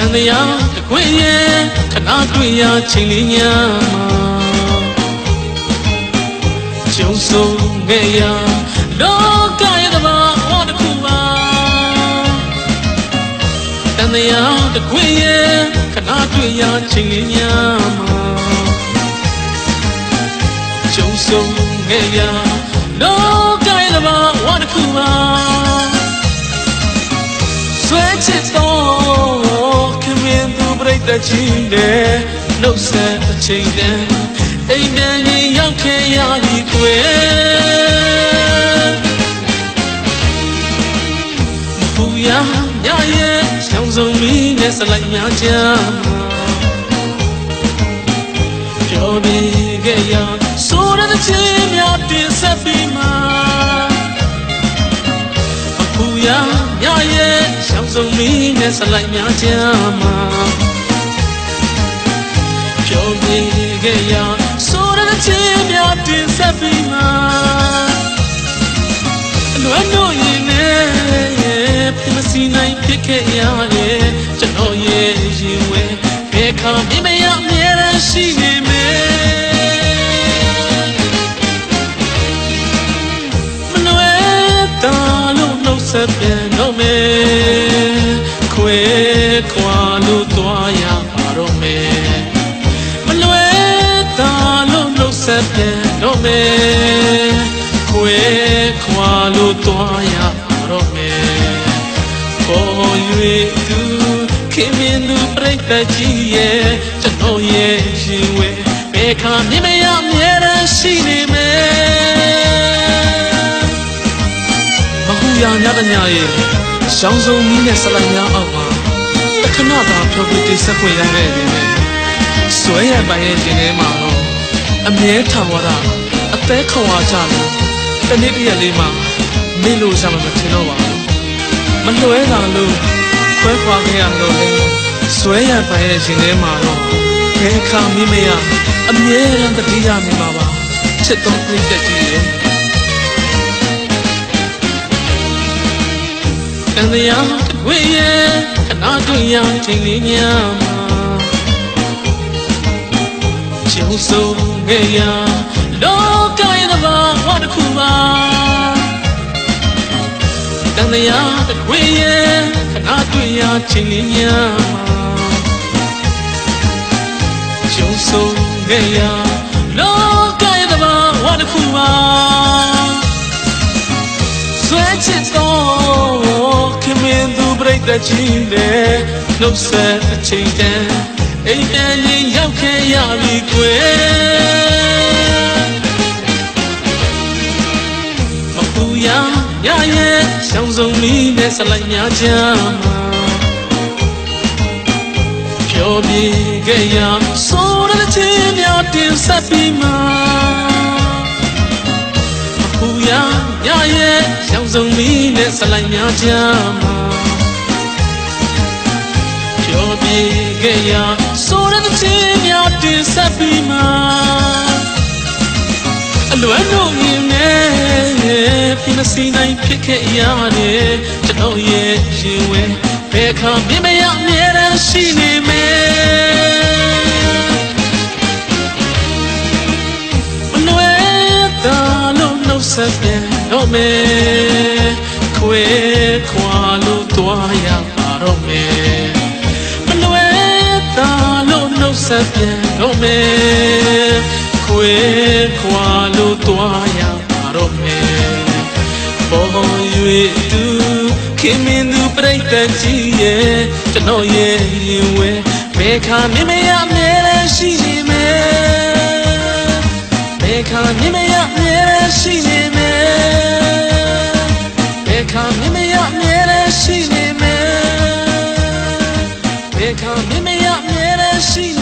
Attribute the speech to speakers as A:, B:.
A: န်တရားတကွေရဲ့ခဏတွေ့ရချိန်လေးညမှာကျုံဆုံးခဲ့ရလောကရဲ့သဘာဝတစ်ခုပါတန်တရားတကွေရဲ့ခဏတွေ့ရချိန်လေးညမှာကျုံဆုံးခဲ့ရလောကရဲ့သဘာဝတစ်ခုပါဆွဲချစ်တော့ခင်မင်းသူပြိတ္တကြီးနဲ့နှုတ်ဆက်အချိန်တန်အိမ်တန်ကြီးရောက်ခဲ့ရပြီကွယ်မပူရညရဲ့ရှောင်းစုံမီးနဲ့စလိုက်များကြမှာပြောပြီးခဲ့ရဆိုတဲ့ချင်းများတင်ဆက်ပြီးမှာမပူရညရဲ့ရှောင်းစုံမီးနဲ့စလိုက်များကြမှာပြောပြီးခဲ့ရဆိုတဲ့ချင်းများတင်ဆက်ပြီးမှာအလွမ်းတို့ရင်နဲ့ပြမစီနိုင်ဖြစ်ခဲ့ရတယ်ကျွန်တော်ရဲ့ရင်ဝဲဘယ်ခါမြင်မရအမြဲတမ်းရှိနေမယ်မလွယ်တာလို့နှုတ်ဆက်ပြန်တော့မယ်ခွဲခွာလို့သွားရပါတော့မယ်မလွယ်တာလို့နှုတ်ဆက်ပြန်တော့မယ်ခွဲခွာလို့သွားရပါတော့မယ်ပေါ်၍သူခင်မင်းသူပြိတ္တကြီးရဲ့ကျွန်တော်ရဲ့ရင်ဝဲဘယ်ခါမြင်မရအမြဲတမ်းရှိနေမယ်မဟူရညတညရဲ့ရှောင်းစုံမီးနဲ့စလိုက်များအောက်မှာတခဏသာဖြောပြီးတိတ်ဆက်ခွင့်ရခဲ့တယ်ဆွဲရပိုင်ရဲ့ခြင်းထဲမှာတော့အမြဲထောင်ရတာအသေးခေါ်ရကြလို့တနေ့တရက်လေးမှာမေ့လို့ရမှာမထင်တော့ပါဘူးမလွဲတာလို့ခွဲခွာခဲ့ရလို့လေဆွဲရပိုင်ရဲ့ခြင်းထဲမှာတော့ဘယ်ခါမမရအမြဲတမ်းတတိယမိမှာပါချစ်တော်ပြည့်တဲ့ကြီးရဲ့တန်တရားဝေးရဲ့ခဏတွေ့ရချိန်လေးညမှာကျုံဆုံးခဲ့ရလောကရဲ့သဘာဝတစ်ခုပါတန်တရားဝေးရဲ့ခဏတွေ့ရချိန်လေးညမှာကျုံဆုံးခဲ့ရလောကရဲ့သဘာဝတစ်ခုပါဆွဲချစ်တော့ခင်မင်းသူပြိတ္တကြီးနဲ့နှုတ်ဆက်အချိန်တန်အိမ်တန်ကြီးရောက်ခဲ့ရပြီကွယ်မပူရညရဲ့ရှောင်းစုံမီးနဲ့စလိုက်များကြမှာပြောပြီးခဲ့ရဆိုတဲ့ချင်းများတင်ဆက်ပြီးမှာမပူရညရဲ့ရှောင်းစုံမီးနဲ့စလိုက်များကြမှာပြောပြီးခဲ့ရဆိုတဲ့ချင်းများတင်ဆက်ပြီးမှာအလွမ်းတို့မြင်နဲ့ပြမစီနိုင်ဖြစ်ခဲ့ရတယ်ကျွန်တော်ရဲ့ရင်ဝဲဘယ်ခါမြင်မရအမြဲတမ်းရှိနေမယ်မလွယ်တာလို့နှုတ်ဆက်ပြန်တော့မယ်ခွဲခွာလို့သွားရပါတော့မယ်မလွယ်တာလို့နှုတ်ဆက်ပြန်တော့မယ်ခွဲခွာလို့သွားရပါတော့မယ်ပေါ်၍သူခင်မင်းသူပြိတ္တကြီးရဲ့ကျွန်တော်ရဲ့ရင်ဝဲဘယ်ခါမြင်မရအမြဲတမ်းရှိနေမယ်ဘယ်ခါမြင်မရအမြဲတမ်းရှိနေမယ်ဘယ်ခါမြင်မရအမြဲတမ်းရှိနေမယ်ဘယ်ခါမြင်မရအမြဲတမ်းရှိနေ